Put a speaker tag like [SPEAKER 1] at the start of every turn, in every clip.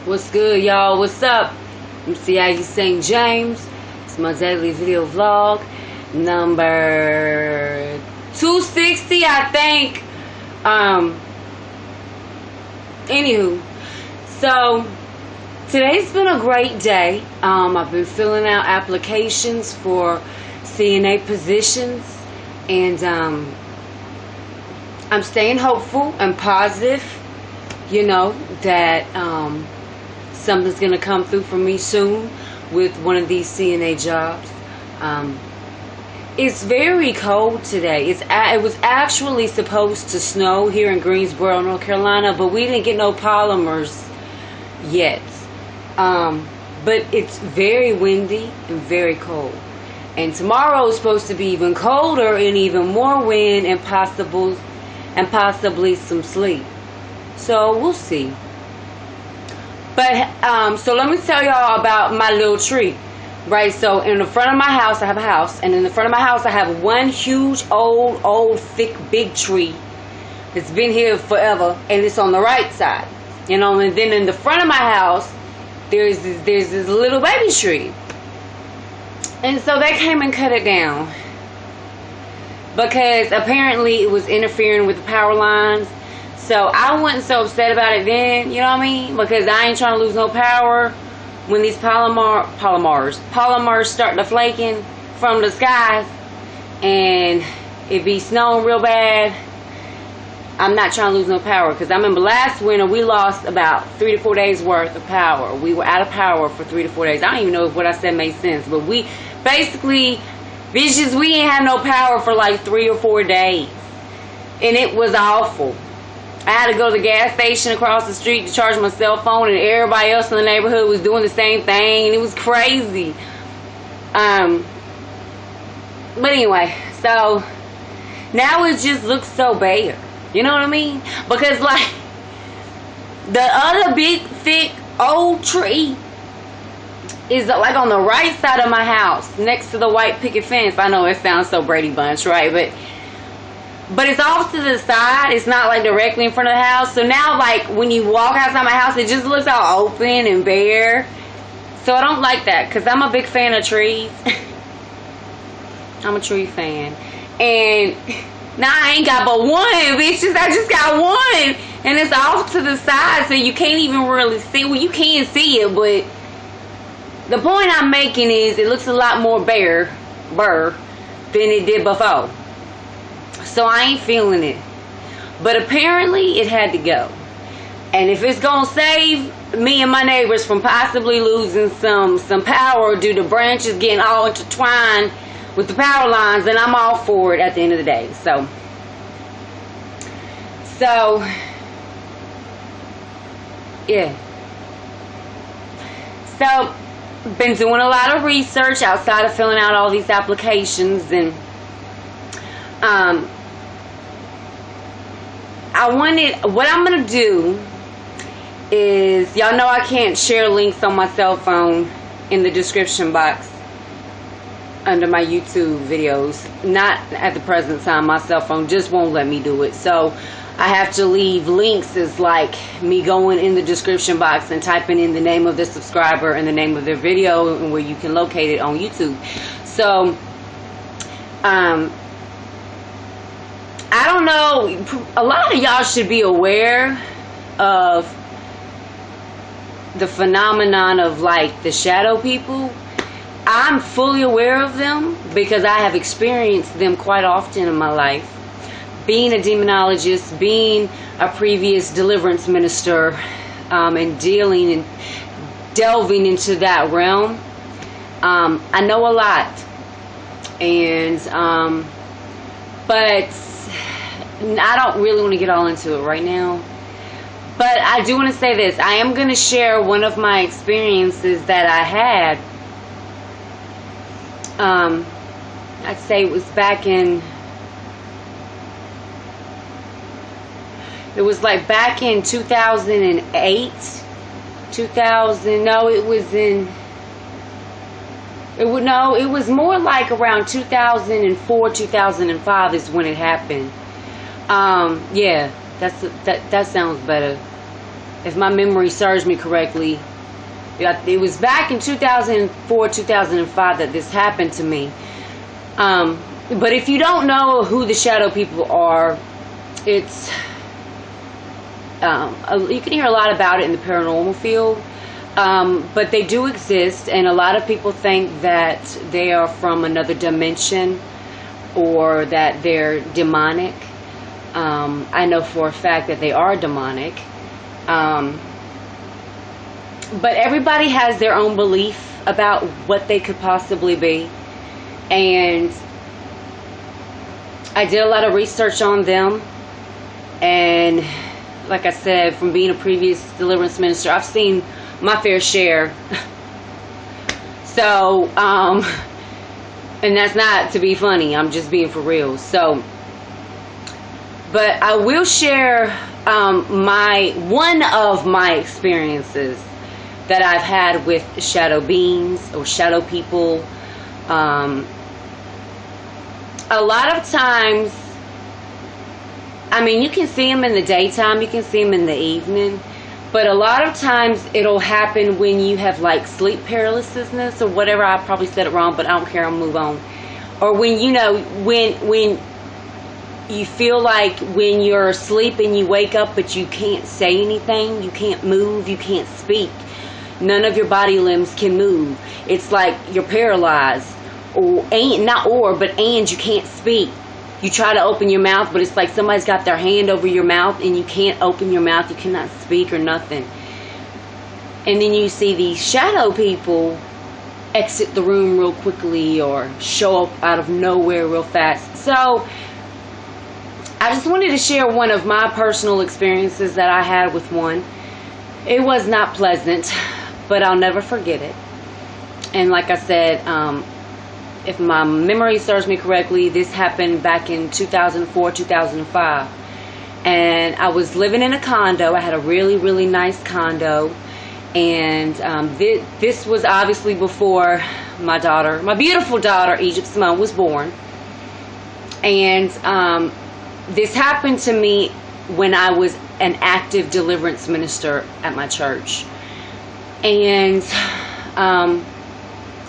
[SPEAKER 1] What's good, y'all? What's up? I'm C.I.E. St. James. It's my daily video vlog, number 260, I think. Anywho, so today's been a great day. I've been filling out applications for CNA positions, and I'm staying hopeful and positive, that something's going to come through for me soon with one of these CNA jobs. It's very cold today. It was actually supposed to snow here in Greensboro, North Carolina, but we didn't get no polymers yet. But it's very windy and very cold. And tomorrow is supposed to be even colder and even more wind and possibly some sleet. So we'll see. But so let me tell y'all about my little tree. Right, so in the front of my house, I have a house, and in the front of my house, I have one huge, old, thick, big tree that's been here forever, and it's on the right side, and then in the front of my house, there's this little baby tree, and so they came and cut it down because apparently it was interfering with the power lines. So I wasn't so upset about it then, you know what I mean, because I ain't trying to lose no power. When these polymers start to flaking from the skies and it be snowing real bad, I'm not trying to lose no power. Because I remember last winter we lost about 3 to 4 days worth of power. We were out of power for 3 to 4 days. I don't even know if what I said made sense, but we basically, bitches, we didn't have no power for like 3 or 4 days, and it was awful. I had to go to the gas station across the street to charge my cell phone, and everybody else in the neighborhood was doing the same thing, and it was crazy. But anyway, so now it just looks so bare. You know what I mean? Because like the other big, thick, old tree is like on the right side of my house, next to the white picket fence. I know it sounds so Brady Bunch, right? But it's off to the side. It's not like directly in front of the house. So now, like, when you walk outside my house, it just looks all open and bare. So I don't like that, because I'm a big fan of trees. I'm a tree fan. And now I ain't got but one, bitches. I just got one. And it's off to the side, so you can't even really see. Well, you can see it, but the point I'm making is it looks a lot more bare than it did before. So I ain't feeling it. But apparently it had to go. And if it's going to save me and my neighbors from possibly losing some power due to branches getting all intertwined with the power lines, then I'm all for it at the end of the day. So yeah. So, been doing a lot of research outside of filling out all these applications, and what I'm going to do is, y'all know I can't share links on my cell phone in the description box under my YouTube videos. Not at the present time. My cell phone just won't let me do it. So I have to leave links as like me going in the description box and typing in the name of the subscriber and the name of their video and where you can locate it on YouTube. So I don't know, a lot of y'all should be aware of the phenomenon of like the shadow people. I'm fully aware of them because I have experienced them quite often in my life. Being a demonologist, being a previous deliverance minister, and dealing and delving into that realm, I know a lot. And but I don't really want to get all into it right now. But I do want to say this. I am going to share one of my experiences that I had. I'd say it was back in... It was like back in 2008. It was more like around 2004, 2005 is when it happened. Yeah, that sounds better. if my memory serves me correctly. It was back in 2004, 2005 that this happened to me. But if you don't know who the shadow people are, it's you can hear a lot about it in the paranormal field, but they do exist, and a lot of people think that they are from another dimension or that they're demonic. I know for a fact that they are demonic. But everybody has their own belief about what they could possibly be. And I did a lot of research on them. And like I said, from being a previous deliverance minister, I've seen my fair share. So, and that's not to be funny. I'm just being for real. So, but I will share one of my experiences that I've had with shadow beings or shadow people. A lot of times, I mean, you can see them in the daytime, you can see them in the evening, but a lot of times it'll happen when you have like sleep paralysis or whatever. I probably said it wrong, but I don't care, I'll move on. Or when, you know, when you feel like when you're asleep and you wake up but you can't say anything, you can't move, you can't speak. None of your body limbs can move. It's like you're paralyzed. And you can't speak. You try to open your mouth, but it's like somebody's got their hand over your mouth and you can't open your mouth. You cannot speak or nothing. And then you see these shadow people exit the room real quickly or show up out of nowhere real fast. So I just wanted to share one of my personal experiences that I had with one. It was not pleasant, but I'll never forget it. And like I said, if my memory serves me correctly, this happened back in 2004, 2005. And I was living in a condo. I had a really, really nice condo. And this was obviously before my beautiful daughter, Egypt Simone, was born. And this happened to me when I was an active deliverance minister at my church. And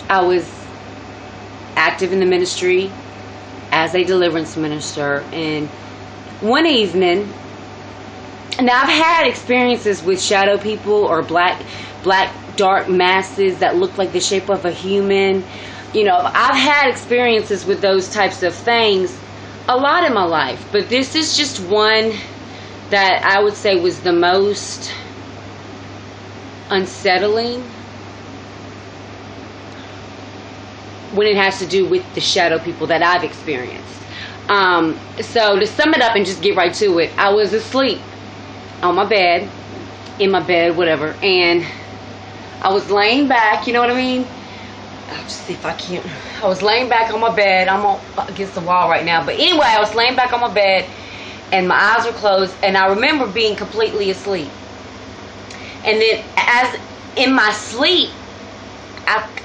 [SPEAKER 1] I was active in the ministry as a deliverance minister. And one evening, now I've had experiences with shadow people or black dark masses that look like the shape of a human. You know, I've had experiences with those types of things a lot in my life, but this is just one that I would say was the most unsettling when it has to do with the shadow people that I've experienced. So to sum it up and just get right to it, I was asleep on my bed, in my bed, whatever, and I was laying back, you know what I mean? I'll just see if I can. I was laying back on my bed. I'm against the wall right now, but anyway, I was laying back on my bed and my eyes were closed, and I remember being completely asleep. And then as in my sleep,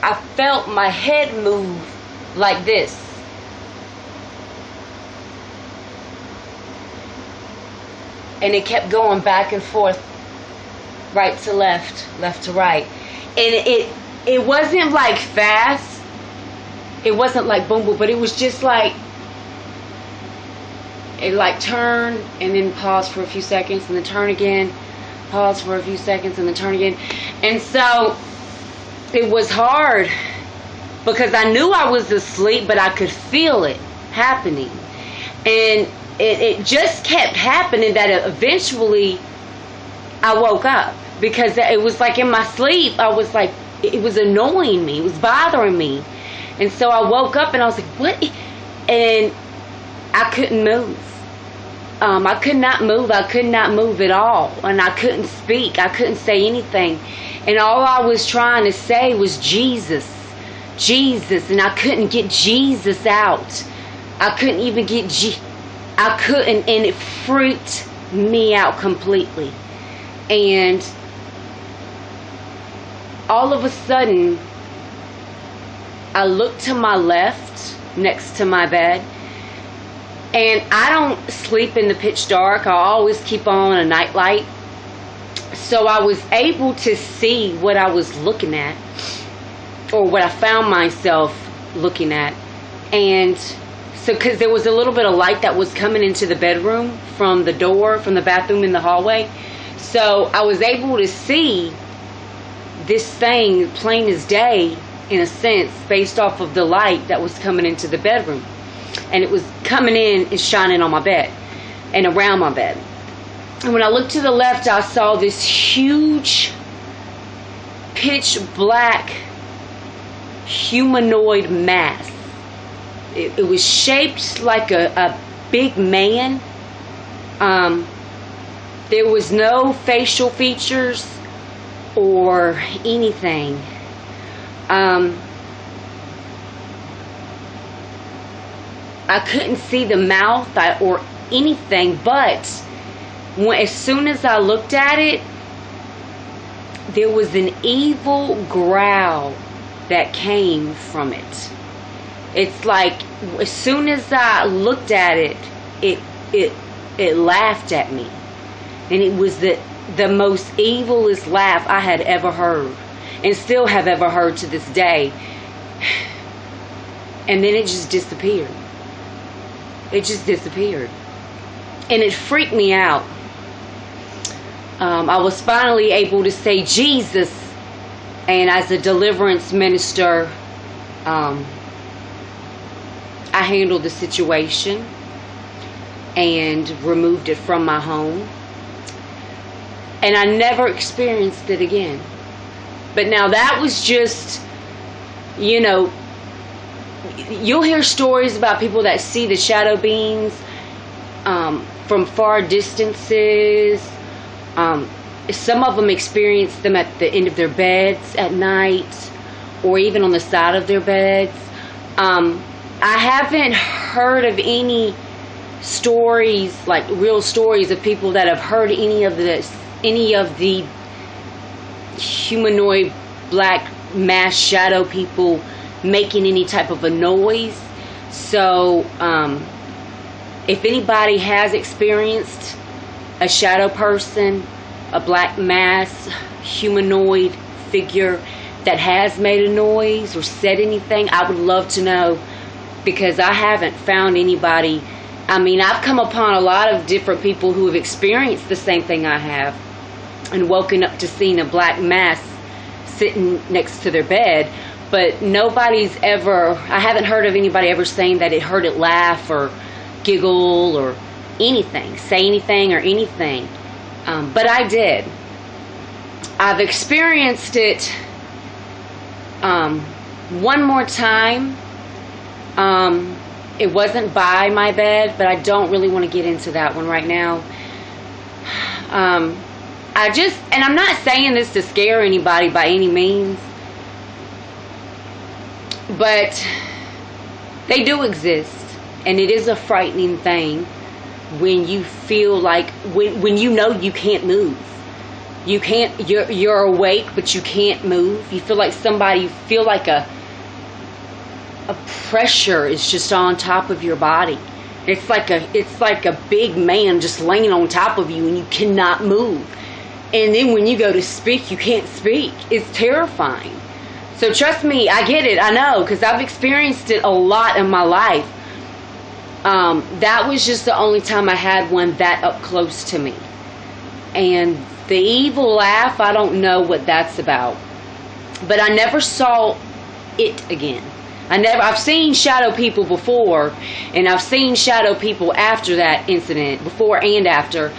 [SPEAKER 1] I felt my head move like this. And it kept going back and forth, right to left, left to right. And it wasn't like fast. It wasn't like boom boom, but it was just like, it like turned and then paused for a few seconds and then turn again, pause for a few seconds and then turn again. And so it was hard because I knew I was asleep, but I could feel it happening. And it just kept happening that eventually I woke up, because it was like in my sleep, I was like, it was annoying me, it was bothering me. And so I woke up and I was like, what? And I couldn't move. I could not move. I could not move at all. And I couldn't speak. I couldn't say anything. And all I was trying to say was Jesus. Jesus. And I couldn't get Jesus out. I couldn't even get I couldn't. And it freaked me out completely. And all of a sudden, I looked to my left next to my bed. And I don't sleep in the pitch dark. I always keep on a night light. So I was able to see what I was looking at, or what I found myself looking at. And so, because there was a little bit of light that was coming into the bedroom from the door, from the bathroom in the hallway. So I was able to see this thing plain as day, in a sense, based off of the light that was coming into the bedroom. And it was coming in and shining on my bed and around my bed. And when I looked to the left, I saw this huge, pitch black, humanoid mass. It was shaped like a big man. There was no facial features or anything. I couldn't see the mouth or anything, but as soon as I looked at it, there was an evil growl that came from it. It's like, as soon as I looked at it, it laughed at me. And it was the most evilest laugh I had ever heard, and still have ever heard to this day. And then it just disappeared. It just disappeared. And it freaked me out. I was finally able to say Jesus, and as a deliverance minister, I handled the situation and removed it from my home. And I never experienced it again. But now that was just, you know, you'll hear stories about people that see the shadow beings from far distances. Some of them experience them at the end of their beds at night, or even on the side of their beds. I haven't heard of any stories, like real stories of people that have heard any of the humanoid black mass shadow people making any type of a noise. So if anybody has experienced a shadow person, a black mass humanoid figure that has made a noise or said anything, I would love to know, because I haven't found anybody. I mean, I've come upon a lot of different people who have experienced the same thing I have, and woken up to seeing a black mass sitting next to their bed. But nobody's ever, I haven't heard of anybody ever saying that it heard it laugh or giggle or anything, say anything or anything. But I did. I've experienced it one more time. It wasn't by my bed, but I don't really want to get into that one right now. And I'm not saying this to scare anybody by any means, but they do exist, and it is a frightening thing when you feel like, when you know you can't move. You're awake, but you can't move. You feel like a pressure is just on top of your body. It's like a big man just laying on top of you, and you cannot move. And then when you go to speak, you can't speak. It's terrifying. So trust me, I get it. I know, because I've experienced it a lot in my life. That was just the only time I had one that up close to me. And the evil laugh, I don't know what that's about. But I never saw it again. I've seen shadow people before, and I've seen shadow people after that incident, before and after.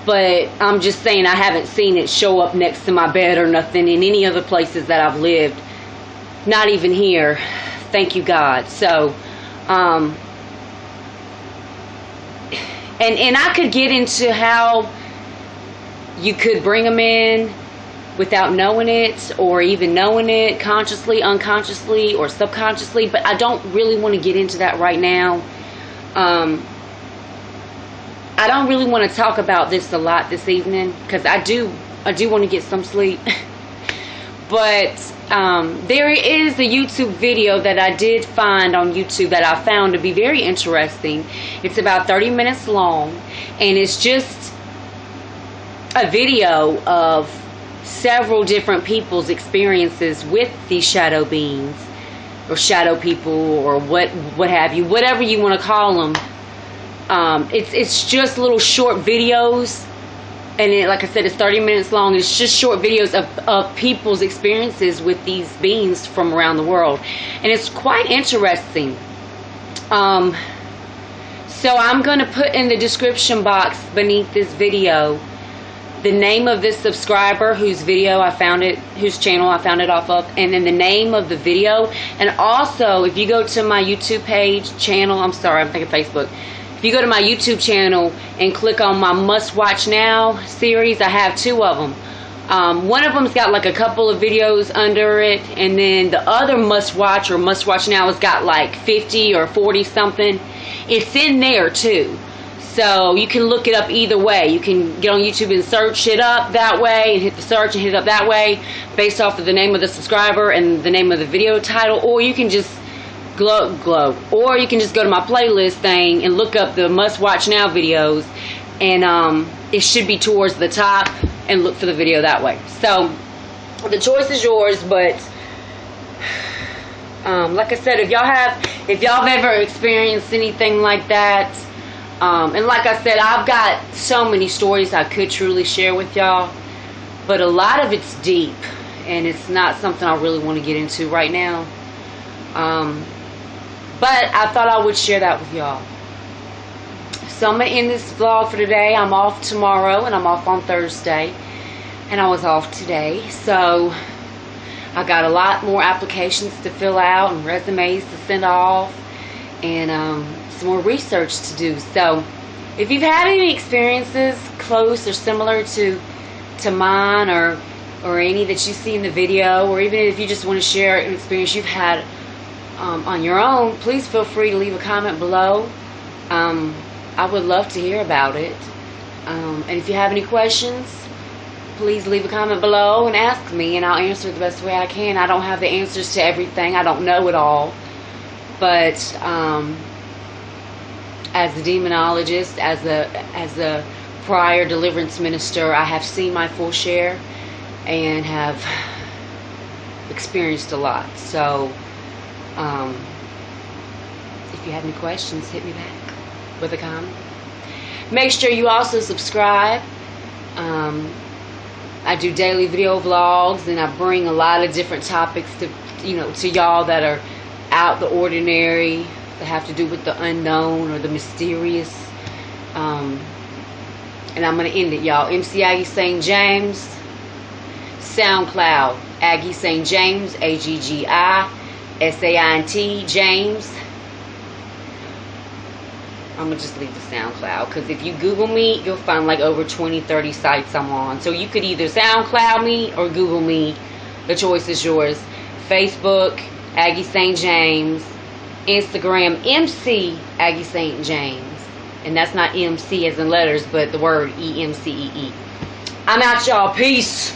[SPEAKER 1] But I'm just saying, I haven't seen it show up next to my bed or nothing in any other places that I've lived. Not even here. Thank you, God. So, and I could get into how you could bring them in without knowing it, or even knowing it consciously, unconsciously, or subconsciously, but I don't really want to get into that right now. I don't really want to talk about this a lot this evening, because I do want to get some sleep. But there is a YouTube video that I did find on YouTube that I found to be very interesting. It's about 30 minutes long, and it's just a video of several different people's experiences with these shadow beings or shadow people or what have you, whatever you want to call them. It's just little short videos, and like I said, it's 30 minutes long. It's just short videos of people's experiences with these beings from around the world, and it's quite interesting. So I'm going to put in the description box beneath this video the name of this subscriber whose channel I found it off of, and then the name of the video. And also, if you go to my YouTube channel, I'm thinking Facebook. If you go to my YouTube channel and click on my Must Watch Now series, I have 2 of them. One of them's got like a couple of videos under it, and then the other Must Watch Now has got like 50 or 40 something. It's in there too. So you can look it up either way. You can get on YouTube and search it up that way, and hit the search and hit it up that way based off of the name of the subscriber and the name of the video title. Or you can just or you can just go to my playlist thing and look up the Must Watch Now videos, and it should be towards the top, and look for the video that way. So the choice is yours, but like I said, if y'all have ever experienced anything like that, and like I said, I've got so many stories I could truly share with y'all, but a lot of it's deep, and it's not something I really want to get into right now. But I thought I would share that with y'all. So I'm going to end this vlog for today. I'm off tomorrow, and I'm off on Thursday, and I was off today. So I got a lot more applications to fill out and resumes to send off, and some more research to do. So if you've had any experiences close or similar to mine, or any that you see in the video, or even if you just want to share an experience you've had on your own, please feel free to leave a comment below. I would love to hear about it. And if you have any questions, please leave a comment below and ask me, and I'll answer it the best way I can. I don't have the answers to everything. I don't know it all. But as a demonologist, as a prior deliverance minister, I have seen my full share and have experienced a lot. So if you have any questions, hit me back with a comment. Make sure you also subscribe. I do daily video vlogs, and I bring a lot of different topics to y'all that are out the ordinary, that have to do with the unknown or the mysterious. And I'm going to end it, y'all. MC Aggie St. James. SoundCloud, Aggie St. James, AGGI SAINT James. I'm going to just leave the SoundCloud, because if you Google me, you'll find like over 20-30 sites I'm on. So you could either SoundCloud me or Google me. The choice is yours. Facebook, Aggie St. James. Instagram, MC Aggie St. James. And that's not MC as in letters, but the word EMCEE. I'm out, y'all. Peace.